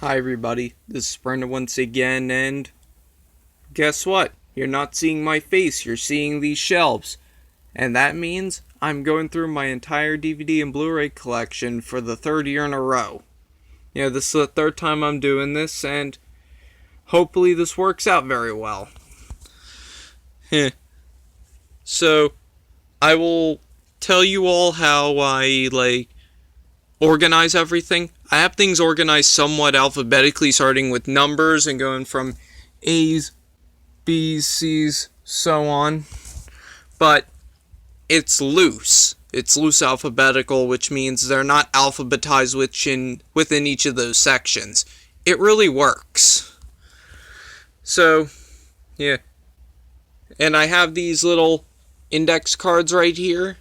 Hi everybody, this is Brenda once again, and guess what? You're not seeing my face, you're seeing these shelves. And that means I'm going through my entire DVD and Blu-ray collection for the third year in a row. This is the third time I'm doing this, and hopefully this works out very well. So, I will tell you all how I, organize everything. I have things organized somewhat alphabetically, starting with numbers and going from A's, B's, C's, so on. But it's loose. It's loose alphabetical, which means they're not alphabetized within each of those sections. It really works. So, yeah. And I have these little index cards right here.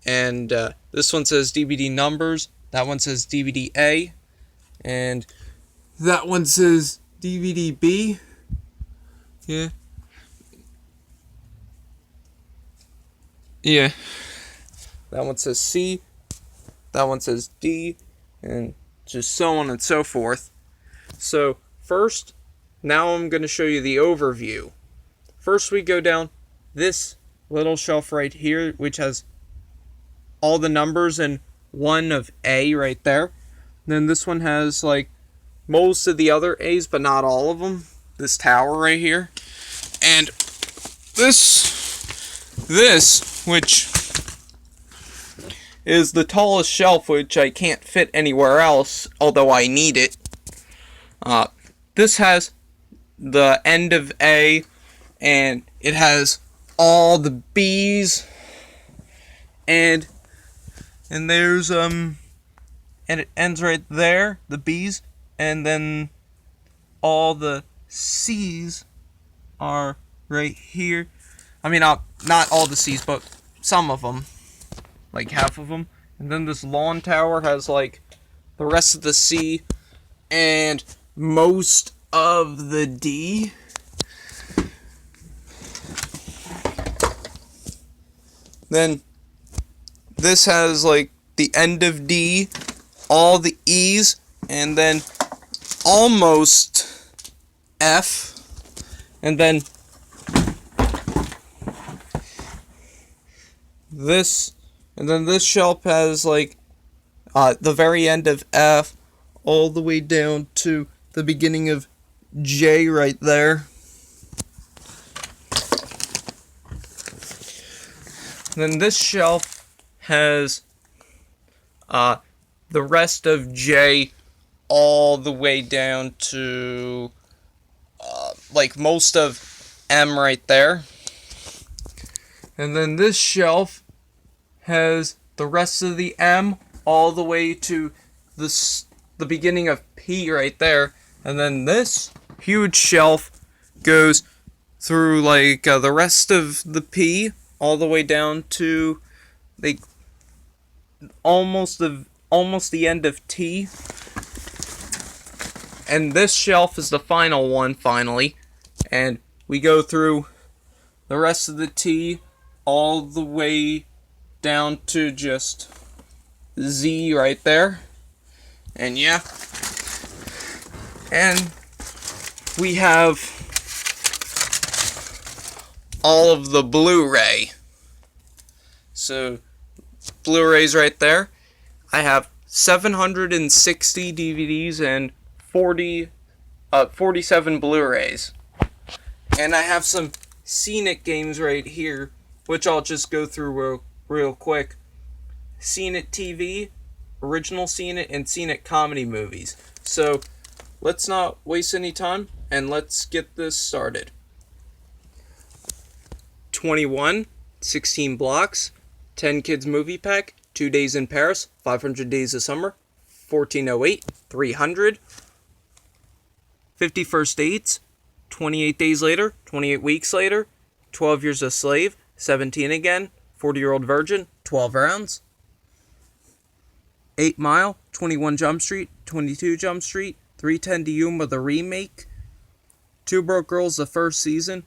And this one says DVD numbers, that one says DVD A, and that one says DVD B. Yeah. That one says C, that one says D, and just so on and so forth. So, first, now I'm going to show you the overview. First, we go down this little shelf right here, which has all the numbers and one of A right there. Then this one has most of the other A's, but not all of them. This tower right here. And this, which is the tallest shelf, which I can't fit anywhere else, although I need it. This has the end of A, and it has all the B's, and there's, and it ends right there, the B's, and then all the C's are right here. I mean, not all the C's, but some of them, like half of them. And then this lawn tower has, the rest of the C and most of the D. Then this has, the end of D, all the E's, and then almost F, and then this shelf has, the very end of F, all the way down to the beginning of J right there. Then this shelf has the rest of J all the way down to most of M right there. And then this shelf has the rest of the M all the way to the beginning of P right there. And then this huge shelf goes through the rest of the P all the way down to almost the end of T. And this shelf is the final one, finally. And we go through the rest of the T all the way down to just Z right there. And yeah. And we have all of the Blu-ray. So, Blu-rays right there. I have 760 DVDs and 47 Blu-rays. And I have some Scene It games right here, which I'll just go through real quick. Scene It TV, original Scene It, and Scene It comedy movies. So, let's not waste any time, and let's get this started. 21, 16 blocks, 10 Kids Movie Pack, 2 Days in Paris, 500 Days of Summer, 1408, 300, 50 First Dates, 28 Days Later, 28 Weeks Later, 12 Years a Slave, 17 Again, 40-Year-Old Virgin, 12 Rounds, 8 Mile, 21 Jump Street, 22 Jump Street, 310 to Yuma the remake, Two Broke Girls the first season,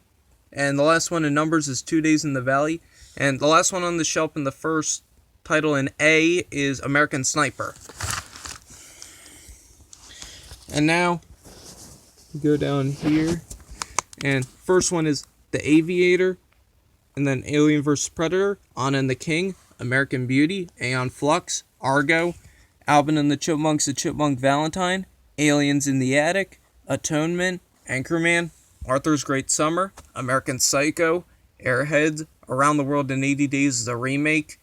and the last one in numbers is 2 Days in the Valley, and the last one on the shelf in the first title in A is American Sniper. And now, go down here. And first one is The Aviator. And then Alien vs. Predator, Anna and the King, American Beauty, Aeon Flux, Argo, Alvin and the Chipmunks, The Chipmunk Valentine, Aliens in the Attic, Atonement, Anchorman, Arthur's Great Summer, American Psycho, Airheads, Around the World in 80 Days, the remake,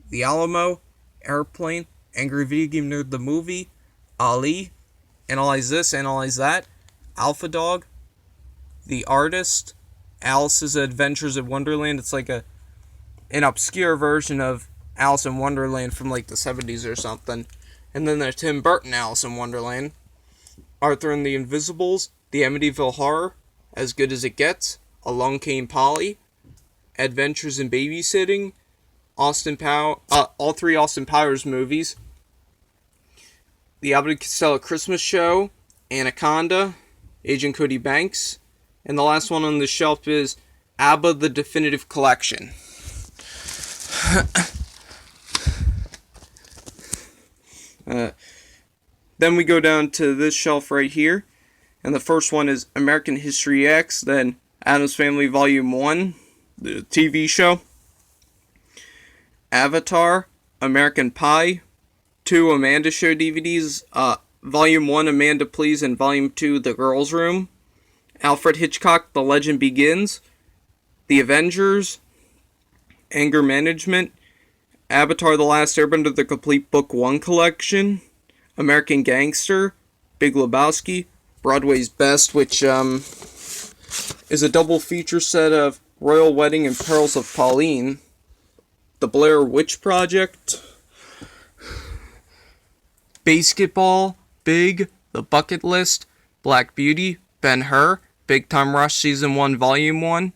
The Alamo, Airplane, Angry Video Game Nerd the Movie, Ali, Analyze This, Analyze That, Alpha Dog, The Artist, Alice's Adventures in Wonderland. It's like an obscure version of Alice in Wonderland from like the 70s or something. And then there's Tim Burton Alice in Wonderland, Arthur and the Invisibles, The Amityville Horror, As Good as It Gets, Along Came Polly, Adventures in Babysitting, all three Austin Powers movies, The Abbott and Costello Christmas Show, Anaconda, Agent Cody Banks, and the last one on the shelf is ABBA The Definitive Collection. Then we go down to this shelf right here, and the first one is American History X, then Addams Family Volume 1, the TV show, Avatar, American Pie, 2 Amanda Show DVDs, Volume 1 Amanda Please and Volume 2 The Girls Room, Alfred Hitchcock The Legend Begins, The Avengers, Anger Management, Avatar The Last Airbender The Complete Book 1 Collection, American Gangster, Big Lebowski, Broadway's Best, which is a double feature set of Royal Wedding and Perils of Pauline, The Blair Witch Project, Basketball, Big, The Bucket List, Black Beauty, Ben-Hur, Big Time Rush Season 1 Volume 1,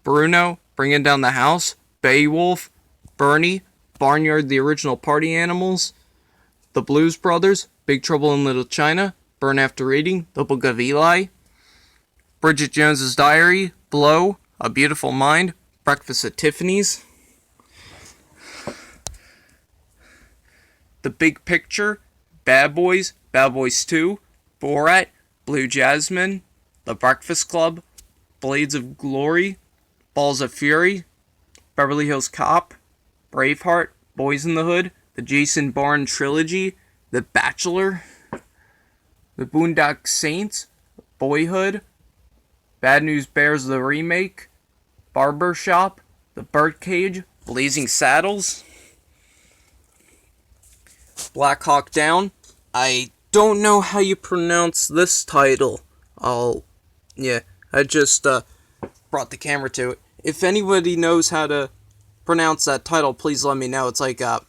Bruno, Bringing Down the House, Beowulf, Bernie, Barnyard The Original Party Animals, The Blues Brothers, Big Trouble in Little China, Burn After Reading, The Book of Eli, Bridget Jones's Diary, Blow, A Beautiful Mind, Breakfast at Tiffany's, The Big Picture, Bad Boys 2, Borat, Blue Jasmine, The Breakfast Club, Blades of Glory, Balls of Fury, Beverly Hills Cop, Braveheart, Boys in the Hood, The Jason Bourne Trilogy, The Bachelor, The Boondock Saints, Boyhood, Bad News Bears the Remake, Barbershop, The Birdcage, Blazing Saddles, Black Hawk Down. I don't know how you pronounce this title. I just brought the camera to it. If anybody knows how to pronounce that title, please let me know. It's like kind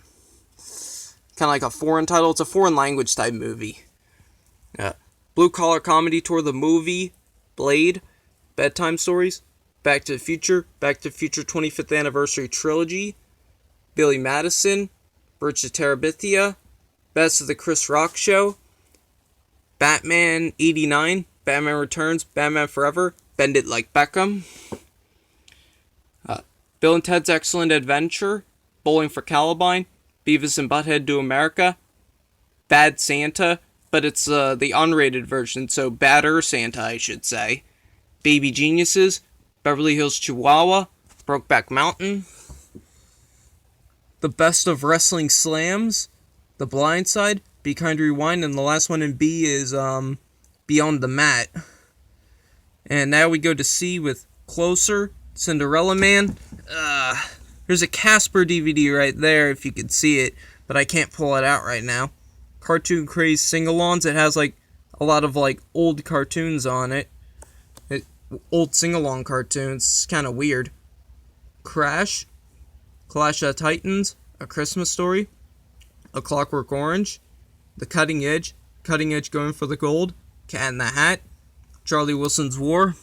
of like a foreign title. It's a foreign language type movie. Blue Collar Comedy Tour the Movie, Blade, Bedtime Stories, Back to the Future 25th Anniversary Trilogy, Billy Madison, Bridge to Terabithia, Best of the Chris Rock Show, Batman 89, Batman Returns, Batman Forever, Bend It Like Beckham, Bill and Ted's Excellent Adventure, Bowling for Columbine, Beavis and Butthead Do America, Bad Santa, but it's the unrated version, so Badder Santa, I should say, Baby Geniuses, Beverly Hills Chihuahua, Brokeback Mountain, The Best of Wrestling Slams, The Blind Side, Be Kind Rewind, and the last one in B is Beyond the Mat. And now we go to C with Closer, Cinderella Man. There's a Casper DVD right there if you could see it, but I can't pull it out right now. Cartoon Craze Sing-Alongs. It has like a lot of like old cartoons on it. Old sing-along cartoons. It's kind of weird. Crash, Clash of Titans, A Christmas Story, A Clockwork Orange, The Cutting Edge Going for the Gold, Cat in the Hat, Charlie Wilson's War,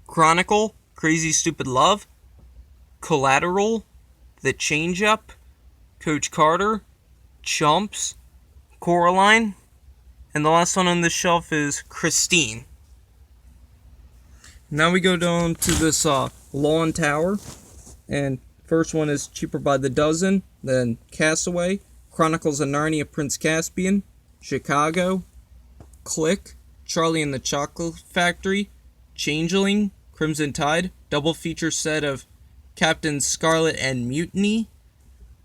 Chronicle, Crazy Stupid Love, Collateral, The Change Up, Coach Carter, Chumps, Coraline, and the last one on this shelf is Christine. Now we go down to this Lawn Tower, and first one is Cheaper by the Dozen, then Castaway, Chronicles of Narnia, Prince Caspian, Chicago, Click, Charlie and the Chocolate Factory, Changeling, Crimson Tide, double feature set of Captain Scarlet and Mutiny,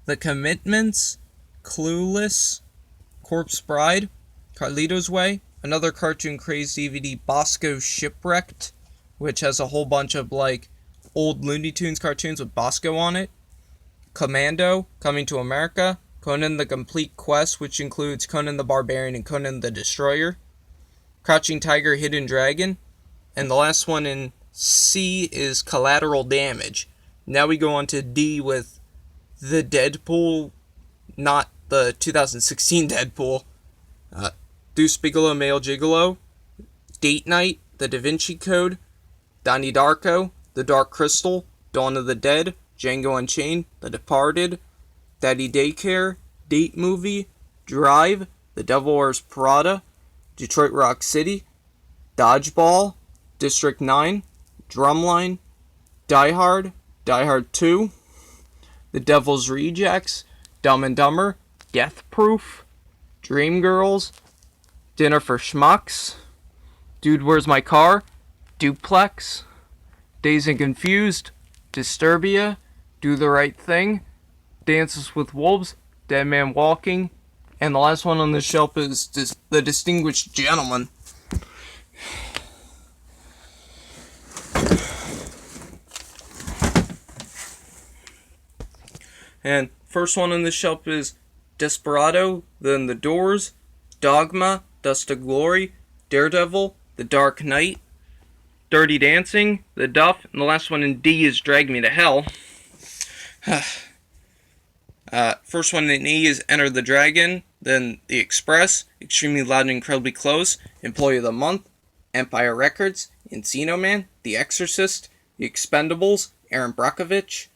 The Commitments, Clueless, Corpse Bride, Carlito's Way, another cartoon craze DVD, Bosco Shipwrecked, which has a whole bunch of like old Looney Tunes cartoons with Bosco on it, Commando, Coming to America, Conan the Complete Quest, which includes Conan the Barbarian and Conan the Destroyer, Crouching Tiger, Hidden Dragon, and the last one in C is Collateral Damage. Now we go on to D with the Deadpool, not the 2016 Deadpool, Deuce Bigelow, Male Gigolo, Date Night, The Da Vinci Code, Donnie Darko, The Dark Crystal, Dawn of the Dead, Django Unchained, The Departed, Daddy Daycare, Date Movie, Drive, The Devil Wears Prada, Detroit Rock City, Dodgeball, District 9, Drumline, Die Hard 2, The Devil's Rejects, Dumb and Dumber, Death Proof, Dreamgirls, Dinner for Schmucks, Dude, Where's My Car, Duplex, Dazed and Confused, Disturbia, Do the Right Thing, Dances with Wolves, Dead Man Walking, and the last one on the shelf is The Distinguished Gentleman. And first one on the shelf is Desperado, then The Doors, Dogma, Dust to Glory, Daredevil, The Dark Knight, Dirty Dancing, The Duff, and the last one in D is Drag Me to Hell. First one in E is Enter the Dragon, then The Express, Extremely Loud and Incredibly Close, Employee of the Month, Empire Records, Encino Man, The Exorcist, The Expendables, Aaron Brockovich,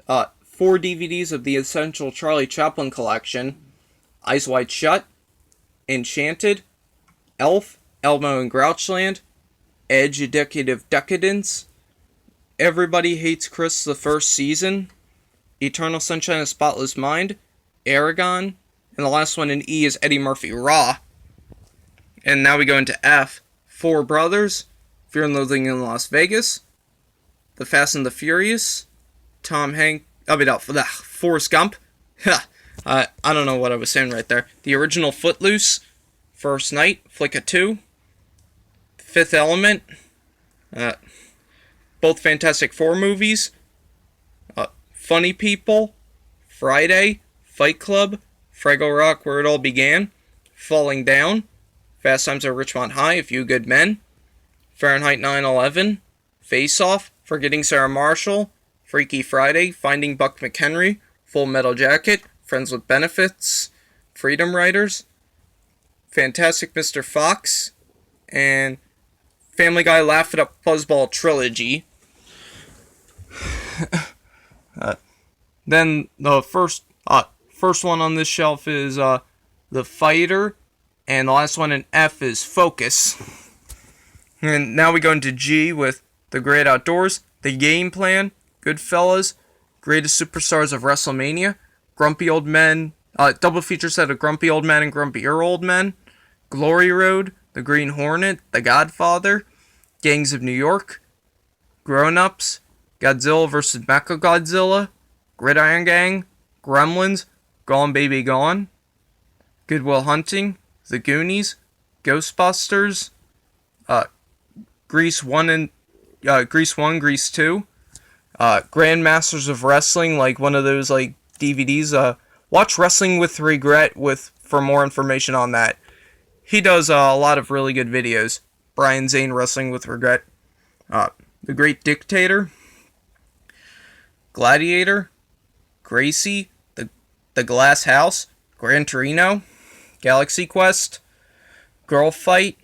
4 DVDs of the Essential Charlie Chaplin Collection, Eyes Wide Shut, Enchanted, Elf, Elmo and Grouchland, Edge, A Decade of Decadence, Everybody Hates Chris the First Season, Eternal Sunshine of the Spotless Mind, Aragon, and the last one in E is Eddie Murphy Raw. And now we go into F. Four Brothers, Fear and Loathing in Las Vegas, The Fast and the Furious, Forrest Gump. I don't know what I was saying right there. The Original Footloose, First Night, Flick of 2, Fifth Element, both Fantastic Four movies, Funny People, Friday, Fight Club, Fraggle Rock, Where It All Began, Falling Down, Fast Times at Richmond High, A Few Good Men, Fahrenheit 9/11, Face Off, Forgetting Sarah Marshall, Freaky Friday, Finding Buck McHenry, Full Metal Jacket, Friends with Benefits, Freedom Writers, Fantastic Mr. Fox, and Family Guy Laugh It Up Fuzzball Trilogy. Then the first one on this shelf is The Fighter, and the last one in F is Focus. And now we go into G with The Great Outdoors, The Game Plan, Goodfellas, Greatest Superstars of WrestleMania, Grumpy Old Men, double feature set of Grumpy Old Men and Grumpier Old Men, Glory Road, The Green Hornet, The Godfather, Gangs of New York, Grown Ups, Godzilla vs. Mechagodzilla, Gridiron Gang, Gremlins, Gone Baby Gone, Good Will Hunting, The Goonies, Ghostbusters, Grease 1, Grease 2, Grandmasters of Wrestling, like one of those like DVDs. Watch Wrestling with Regret for more information on that. He does a lot of really good videos. Brian Zane, Wrestling with Regret. The Great Dictator, Gladiator, Gracie, The Glass House, Gran Torino, Galaxy Quest, Girl Fight,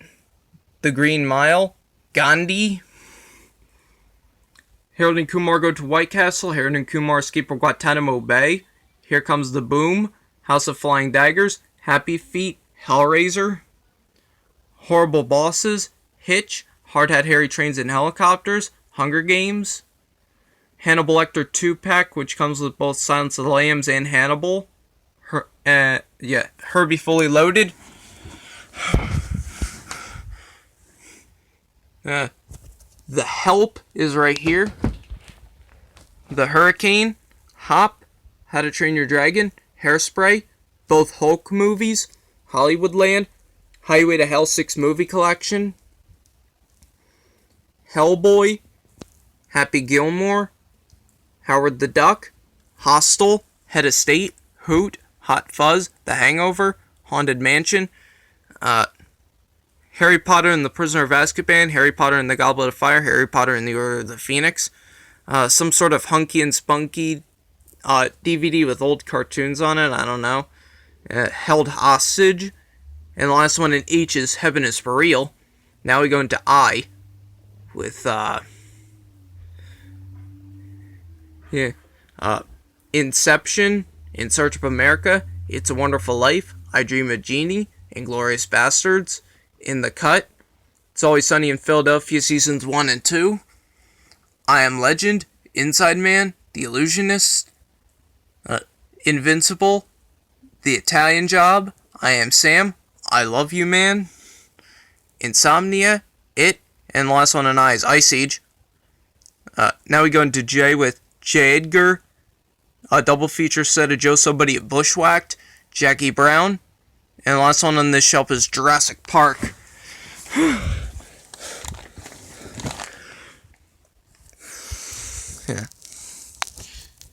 The Green Mile, Gandhi, Harold and Kumar Go to White Castle, Harold and Kumar Escape from Guantanamo Bay, Here Comes the Boom, House of Flying Daggers, Happy Feet, Hellraiser, Horrible Bosses, Hitch, Hard Hat Harry Trains and Helicopters, Hunger Games, Hannibal Lecter 2-pack, which comes with both Silence of the Lambs and Hannibal, Herbie Fully Loaded, The Help is right here. The Hurricane, Hop, How to Train Your Dragon, Hairspray, both Hulk movies, Hollywoodland, Highway to Hell 6 movie collection, Hellboy, Happy Gilmore, Howard the Duck, Hostel, Head of State, Hoot, Hot Fuzz, The Hangover, Haunted Mansion, Harry Potter and the Prisoner of Azkaban, Harry Potter and the Goblet of Fire, Harry Potter and the Order of the Phoenix, some sort of hunky and spunky DVD with old cartoons on it, I don't know, Held Hostage, and the last one in H is Heaven is for Real. Now we go into I, with, Inception, In Search of America, It's a Wonderful Life, I Dream of Jeannie, Inglourious Bastards, In the Cut, It's Always Sunny in Philadelphia Seasons 1 and 2, I Am Legend, Inside Man, The Illusionist, Invincible, The Italian Job, I Am Sam, I Love You Man, Insomnia, It, and the last one on I is Ice Age. Now we go into J with J. Edgar, a double feature set of Joe Somebody at Bushwhacked, Jackie Brown, and the last one on this shelf is Jurassic Park. Yeah.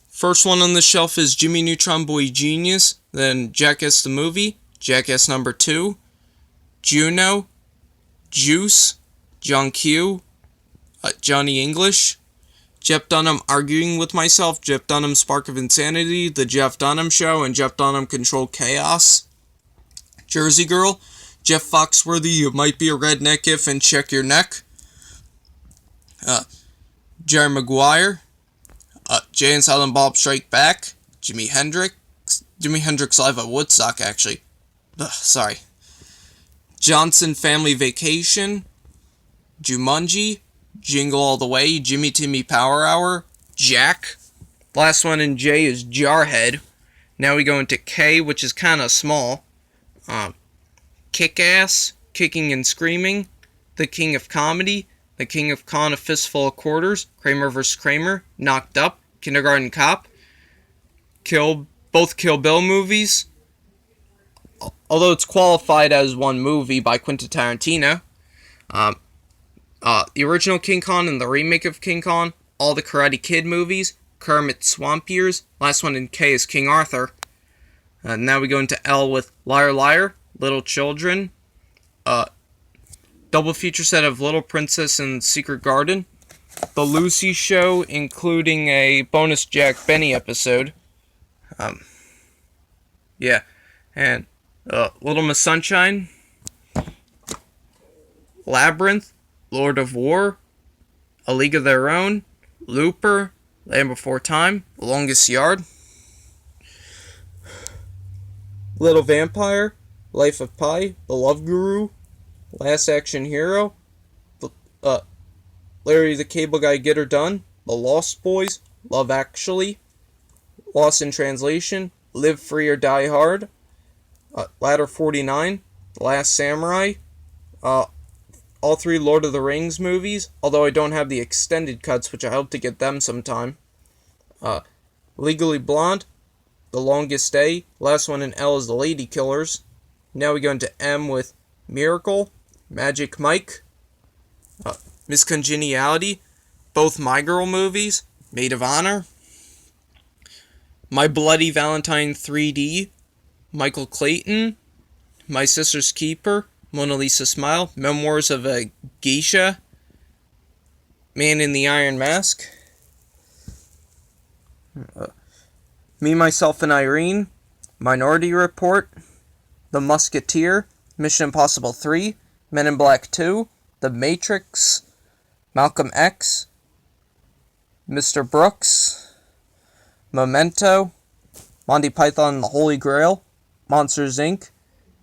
First one on the shelf is Jimmy Neutron Boy Genius, then Jackass the Movie, Jackass number 2, Juno, Juice, John Q, Johnny English, Jeff Dunham Arguing with Myself, Jeff Dunham Spark of Insanity, The Jeff Dunham Show, and Jeff Dunham Controlled Chaos, Jersey Girl, Jeff Foxworthy, You Might Be a Redneck If and Check Your Neck, Jerry Maguire, Jay and Silent Bob Strike Back, Jimi Hendrix Live at Woodstock, actually. Sorry. Johnson Family Vacation, Jumanji, Jingle All the Way, Jimmy Timmy Power Hour, Jack. Last one in J is Jarhead. Now we go into K, which is kind of small. Kick-Ass, Kicking and Screaming, The King of Comedy, The King of Con, A Fistful of Quarters, Kramer vs. Kramer, Knocked Up, Kindergarten Cop, both Kill Bill movies, although it's qualified as one movie by Quentin Tarantino. The original King Kong and the remake of King Kong, all the Karate Kid movies, Kermit Swamp Years, last one in K is King Arthur. Now we go into L with Liar Liar, Little Children, double feature set of Little Princess and Secret Garden, The Lucy Show, including a bonus Jack Benny episode, and Little Miss Sunshine, Labyrinth, Lord of War, A League of Their Own, Looper, Land Before Time, The Longest Yard, Little Vampire, Life of Pi, The Love Guru, Last Action Hero, Larry the Cable Guy Get Her Done, The Lost Boys, Love Actually, Lost in Translation, Live Free or Die Hard, Ladder 49, The Last Samurai, all three Lord of the Rings movies, although I don't have the extended cuts, which I hope to get them sometime. Legally Blonde, The Longest Day, last one in L is The Lady Killers. Now we go into M with Miracle, Magic Mike, Miss Congeniality, both My Girl movies, Maid of Honor, My Bloody Valentine 3D, Michael Clayton, My Sister's Keeper, Mona Lisa Smile, Memoirs of a Geisha, Man in the Iron Mask, Me, Myself, and Irene, Minority Report, The Musketeer, Mission Impossible 3, Men in Black 2, The Matrix, Malcolm X, Mr. Brooks, Memento, Monty Python and the Holy Grail, Monsters Inc.,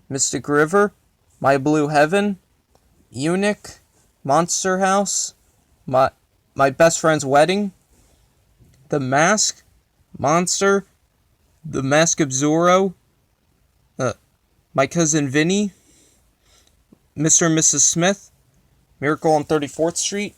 Mystic River, My Blue Heaven, Eunuch, Monster House, My Best Friend's Wedding, The Mask, Monster, The Mask of Zorro, My Cousin Vinny, Mr. and Mrs. Smith, Miracle on 34th Street,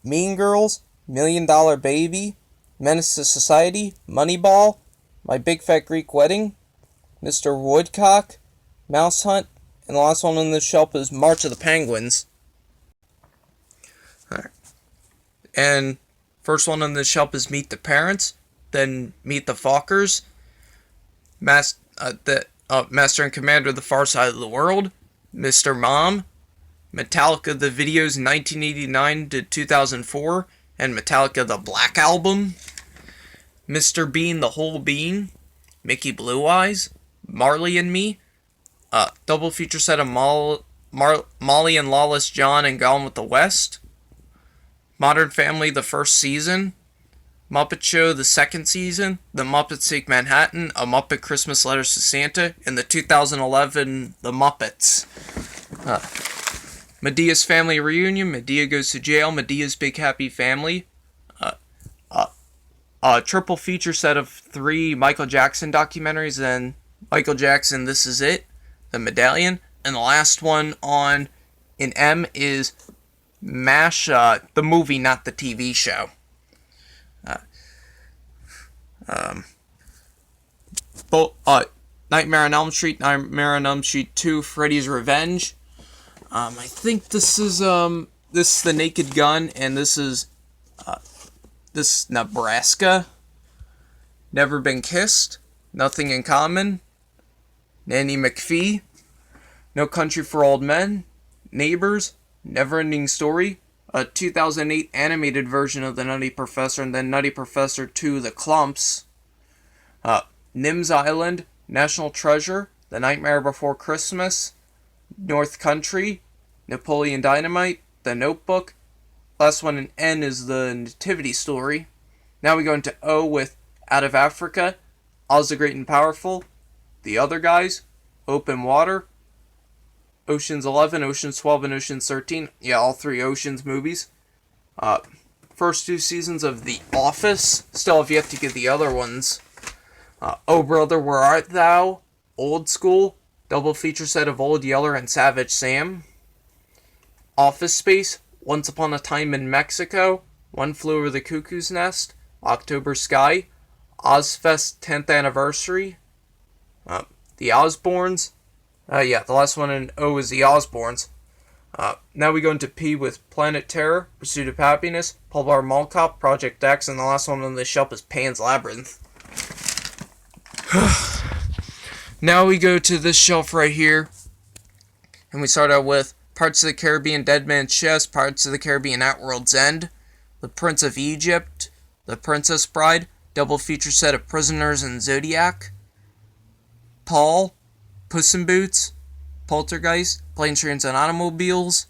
Mean Girls, Million Dollar Baby, Menace to Society, Moneyball, My Big Fat Greek Wedding, Mr. Woodcock, Mouse Hunt, and the last one on the shelf is March of the Penguins. Alright. And first one on the shelf is Meet the Parents, then Meet the Fockers, Master and Commander of the Far Side of the World, Mr. Mom, Metallica the Videos 1989 to 2004, and Metallica the Black Album, Mr. Bean the Whole Bean, Mickey Blue Eyes, Marley and Me, double feature set of Molly and Lawless John and Gone with the West, Modern Family the first season, Muppet Show the second season, The Muppets Take Manhattan, A Muppet Christmas Letters to Santa, and the 2011 The Muppets. Medea's Family Reunion, Medea Goes to Jail, Medea's Big Happy Family, a triple feature set of 3 Michael Jackson documentaries, and Michael Jackson, This Is It, The Medallion, and the last one on in M is MASH, the movie, not the TV show. Nightmare on Elm Street, Nightmare on Elm Street 2, Freddy's Revenge. I think this is The Naked Gun, and this is Nebraska. Never Been Kissed, Nothing in Common, Nanny McPhee, No Country for Old Men, Neighbors, Neverending Story, a 2008 animated version of The Nutty Professor, and then Nutty Professor 2, The Clumps, Nim's Island, National Treasure, The Nightmare Before Christmas, North Country, Napoleon Dynamite, The Notebook. Last one in N is The Nativity Story. Now we go into O with Out of Africa, Oz the Great and Powerful, The Other Guys, Open Water, Ocean's 11, Ocean's 12, and Ocean's 13. Yeah, all 3 Ocean's movies. First 2 seasons of The Office. Still have yet to get the other ones. Oh Brother, Where Art Thou? Old School. Double feature set of Old Yeller and Savage Sam. Office Space. Once Upon a Time in Mexico. One Flew Over the Cuckoo's Nest. October Sky. Ozfest 10th Anniversary. The Osbournes. The last one in O is The Osbournes. Now we go into P with Planet Terror, Pursuit of Happiness, Paul Blart Mall Cop, Project X, and the last one on the shelf is Pan's Labyrinth. Now we go to this shelf right here, and we start out with Pirates of the Caribbean, Dead Man's Chest, Pirates of the Caribbean At World's End, The Prince of Egypt, The Princess Bride, double feature set of Prisoners and Zodiac, Paul, Puss in Boots, Poltergeist, Planes, Trains, and Automobiles,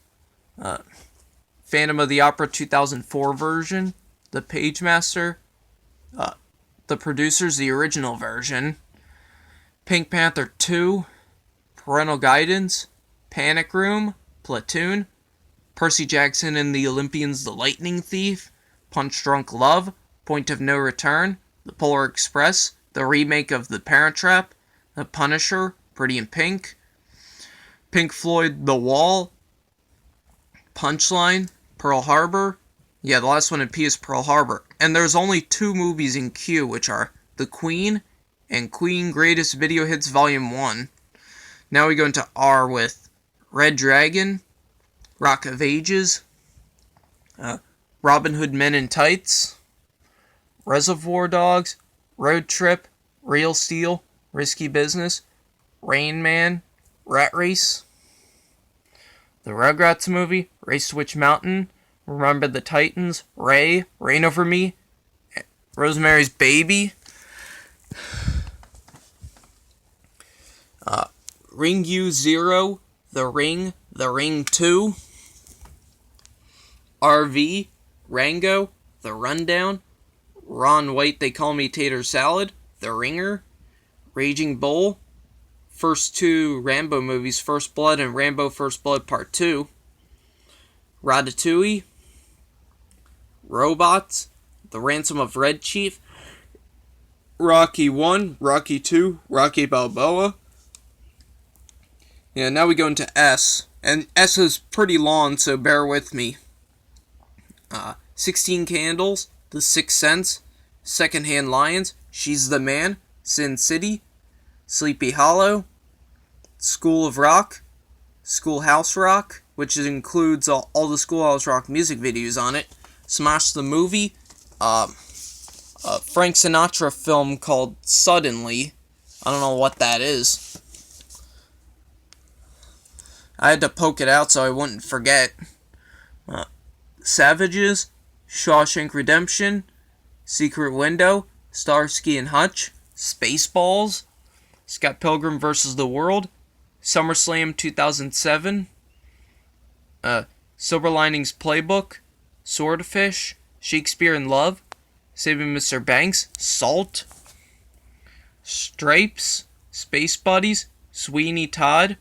Phantom of the Opera 2004 version, The Pagemaster, The Producers, the original version, Pink Panther 2, Parental Guidance, Panic Room, Platoon, Percy Jackson and the Olympians, The Lightning Thief, Punch Drunk Love, Point of No Return, The Polar Express, the remake of The Parent Trap, The Punisher, Pretty in Pink, Pink Floyd, The Wall, Punchline, Pearl Harbor. Yeah, the last one in P is Pearl Harbor. And there's only 2 movies in Q, which are The Queen and Queen Greatest Video Hits Volume 1. Now we go into R with Red Dragon, Rock of Ages, Robin Hood Men in Tights, Reservoir Dogs, Road Trip, Real Steel, Risky Business, Rain Man, Rat Race, The Rugrats Movie, Race to Witch Mountain, Remember the Titans, Ray, Reign Over Me, Rosemary's Baby, Ring U Zero, The Ring 2, RV, Rango, The Rundown, Ron White, They Call Me Tater Salad, The Ringer, Raging Bull, first 2 Rambo movies, First Blood and Rambo First Blood Part 2, Ratatouille, Robots, The Ransom of Red Chief, Rocky 1, Rocky 2, Rocky Balboa, Yeah, now we go into S. And S is pretty long, so bear with me. 16 Candles, The Sixth Sense, Secondhand Lions, She's the Man, Sin City, Sleepy Hollow, School of Rock, Schoolhouse Rock, which includes all the Schoolhouse Rock music videos on it, Smash the Movie, Frank Sinatra film called Suddenly. I don't know what that is. I had to poke it out so I wouldn't forget. Savages, Shawshank Redemption, Secret Window, Starsky and Hutch, Spaceballs, Scott Pilgrim vs. the World, SummerSlam 2007, Silver Linings Playbook, Swordfish, Shakespeare in Love, Saving Mr. Banks, Salt, Stripes, Space Buddies, Sweeney Todd,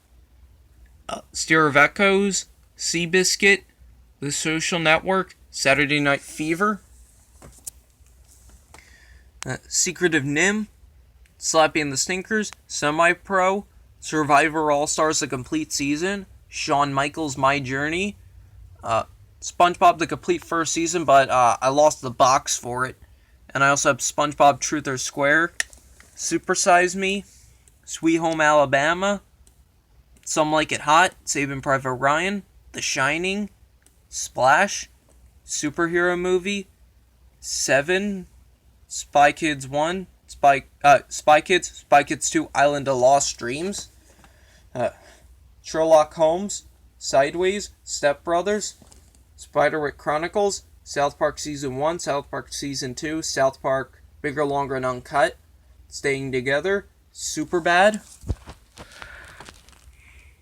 Stir of Echoes, Seabiscuit, The Social Network, Saturday Night Fever, Secret of Nim, Slappy and the Stinkers, Semi-Pro, Survivor All-Stars The Complete Season, Shawn Michaels My Journey, SpongeBob The Complete First Season, but I lost the box for it. And I also have SpongeBob Truth or Square, Super Size Me, Sweet Home Alabama, Some Like It Hot, Saving Private Ryan, The Shining, Splash, Superhero Movie, Seven, Spy Kids 1, Spy Kids 2, Island of Lost Dreams, Sherlock Holmes, Sideways, Step Brothers, Spiderwick Chronicles, South Park Season 1, South Park Season 2, South Park Bigger, Longer, and Uncut, Staying Together, Superbad,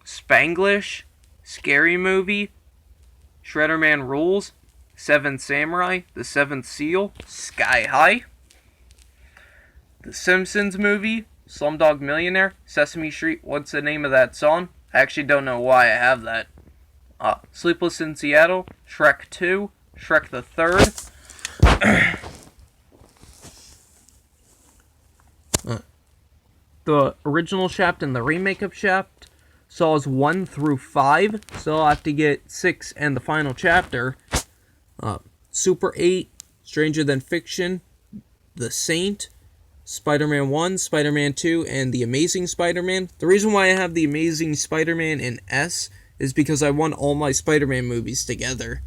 Spanglish, Scary Movie, Shredder Man Rules, Seven Samurai, The Seventh Seal, Sky High, The Simpsons Movie, Slumdog Millionaire, Sesame Street, what's the name of that song? I actually don't know why I have that. Sleepless in Seattle, Shrek 2, Shrek the Third, the original Shaft and the remake of Shaft, Saws 1 through 5, so I'll have to get 6 and the final chapter. Super 8, Stranger Than Fiction, The Saint, Spider-Man 1, Spider-Man 2, and The Amazing Spider-Man. The reason why I have The Amazing Spider-Man in S is because I want all my Spider-Man movies together.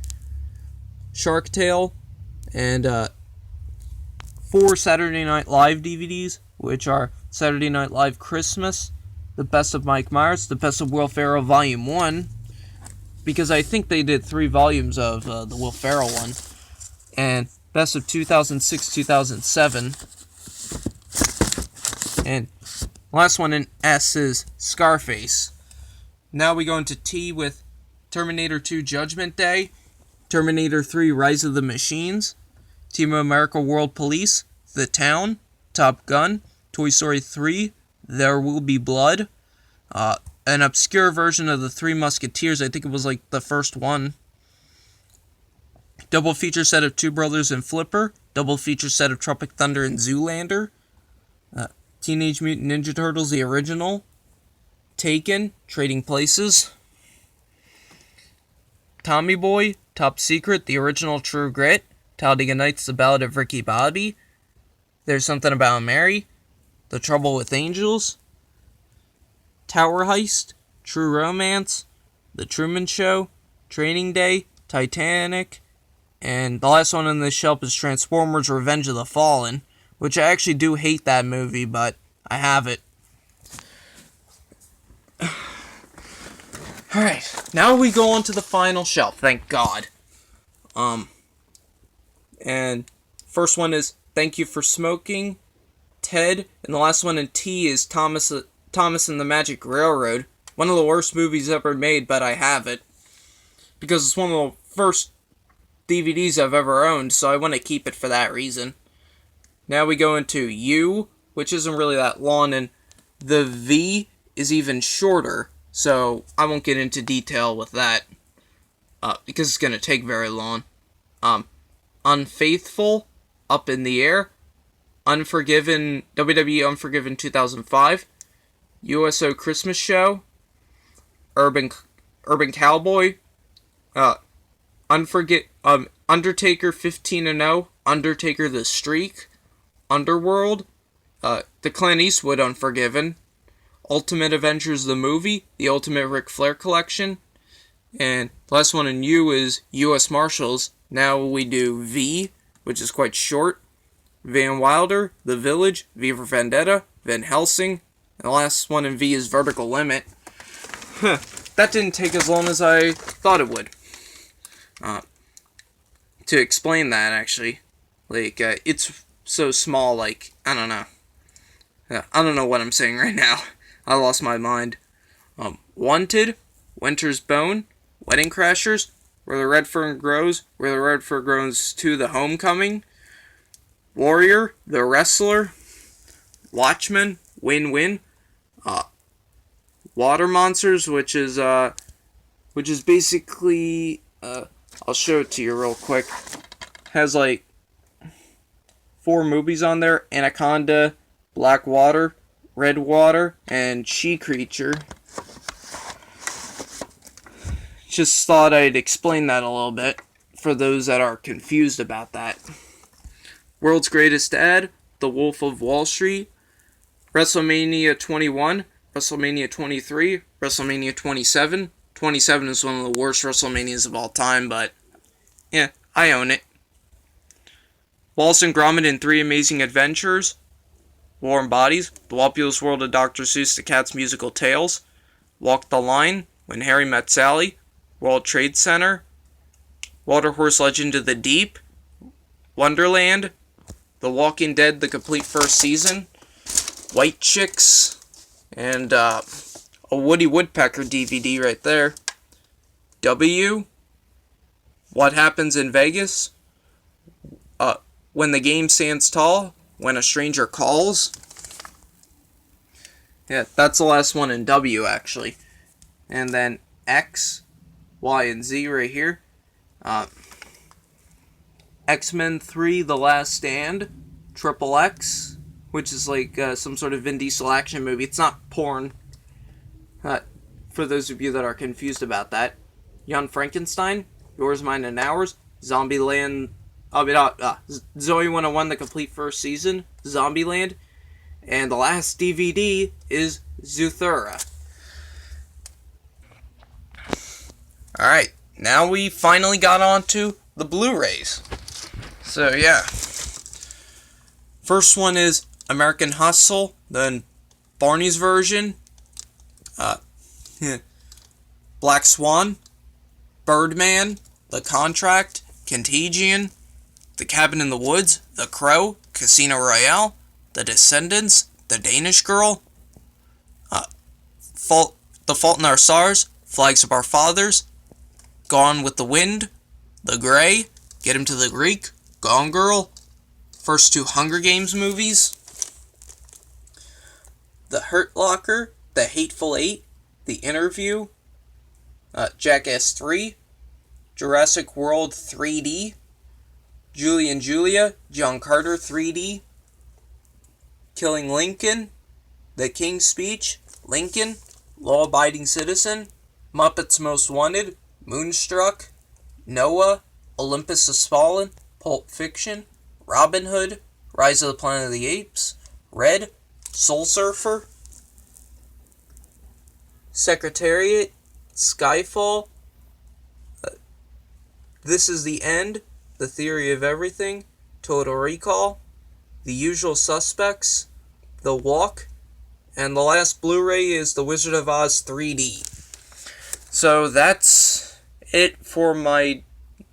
Shark Tale, and 4 Saturday Night Live DVDs, which are Saturday Night Live Christmas, The Best of Mike Myers, The Best of Will Ferrell Volume 1, because I think they did 3 volumes of the Will Ferrell one, and Best of 2006-2007, and last one in S is Scarface. Now we go into T with Terminator 2 Judgment Day, Terminator 3 Rise of the Machines, Team of America World Police, The Town, Top Gun, Toy Story 3, There Will Be Blood, an obscure version of the Three Musketeers, I think it was like the first one, double feature set of Two Brothers and Flipper, double feature set of Tropic Thunder and Zoolander, Teenage Mutant Ninja Turtles, the original, Taken, Trading Places, Tommy Boy, Top Secret, the original True Grit, Talladega Nights, The Ballad of Ricky Bobby, There's Something About Mary, The Trouble with Angels, Tower Heist, True Romance, The Truman Show, Training Day, Titanic, and the last one on this shelf is Transformers Revenge of the Fallen, which I actually do hate that movie, but I have it. Alright, now we go on to the final shelf, thank God. And first one is Thank You for Smoking, Ted, and the last one in T is Thomas and the Magic Railroad. One of the worst movies ever made, but I have it. Because it's one of the first DVDs I've ever owned, so I want to keep it for that reason. Now we go into U, which isn't really that long, and the V is even shorter, so I won't get into detail with that, because it's going to take very long. Unfaithful, Up in the Air, Unforgiven, WWE Unforgiven 2005, USO Christmas Show, Urban Cowboy, uh, Undertaker 15-0, Undertaker the Streak, Underworld, the Clint Eastwood Unforgiven, Ultimate Avengers the Movie, the Ultimate Ric Flair Collection, and the last one in U is U.S. Marshals. Now we do V, which is quite short, Van Wilder, The Village, V for Vendetta, Van Helsing, and the last one in V is Vertical Limit. That didn't take as long as I thought it would. To explain that, actually, it's so small, I don't know. I don't know what I'm saying right now. I lost my mind. Wanted, Winter's Bone, Wedding Crashers, Where the Red Fern Grows, Where the Red Fern Grows 2, The Homecoming, Warrior, The Wrestler, Watchmen, Win-Win, Water Monsters, which is basically, I'll show it to you real quick. Has 4 movies on there: Anaconda, Black Water, Red Water, and She Creature. Just thought I'd explain that a little bit for those that are confused about that. World's Greatest Dad, The Wolf of Wall Street, WrestleMania 21, WrestleMania 23, WrestleMania 27. 27 is one of the worst WrestleManias of all time, but yeah, I own it. Wallace and Gromit in 3 Amazing Adventures, Warm Bodies, The Wapulous World of Dr. Seuss, The Cat's Musical Tales, Walk the Line, When Harry Met Sally, World Trade Center, Water Horse Legend of the Deep, Wonderland, The Walking Dead, the complete first season, White Chicks, and a Woody Woodpecker DVD right there. W, What Happens in Vegas, When the Game Stands Tall, When a Stranger Calls. Yeah, that's the last one in W, actually. And then X, Y, and Z right here. X-Men 3, The Last Stand, Triple X, which is some sort of Vin Diesel action movie. It's not porn. For those of you that are confused about that. Young Frankenstein, Yours, Mine, and Ours, Zombieland, Zoe 101, the complete first season, Zombieland, and the last DVD is Zuthura. Alright, now we finally got on to the Blu-rays. So yeah. First one is American Hustle, then Barney's version, Black Swan, Birdman, The Contract, Contagion, The Cabin in the Woods, The Crow, Casino Royale, The Descendants, The Danish Girl, The Fault in Our Stars, Flags of Our Fathers, Gone with the Wind, The Grey, Get Him to the Greek, Gone Girl, first 2 Hunger Games movies, The Hurt Locker, The Hateful Eight, The Interview, Jackass 3, Jurassic World 3D, Julie and Julia, John Carter 3D, Killing Lincoln, The King's Speech, Lincoln, Law Abiding Citizen, Muppets Most Wanted, Moonstruck, Noah, Olympus Has Fallen, Pulp Fiction, Robin Hood, Rise of the Planet of the Apes, Red, Soul Surfer, Secretariat, Skyfall, This Is the End, The Theory of Everything, Total Recall, The Usual Suspects, The Walk, and the last Blu-ray is The Wizard of Oz 3D. So that's it for my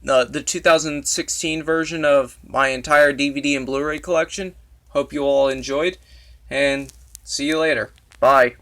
the 2016 version of my entire DVD and Blu-ray collection. Hope you all enjoyed, and see you later. Bye.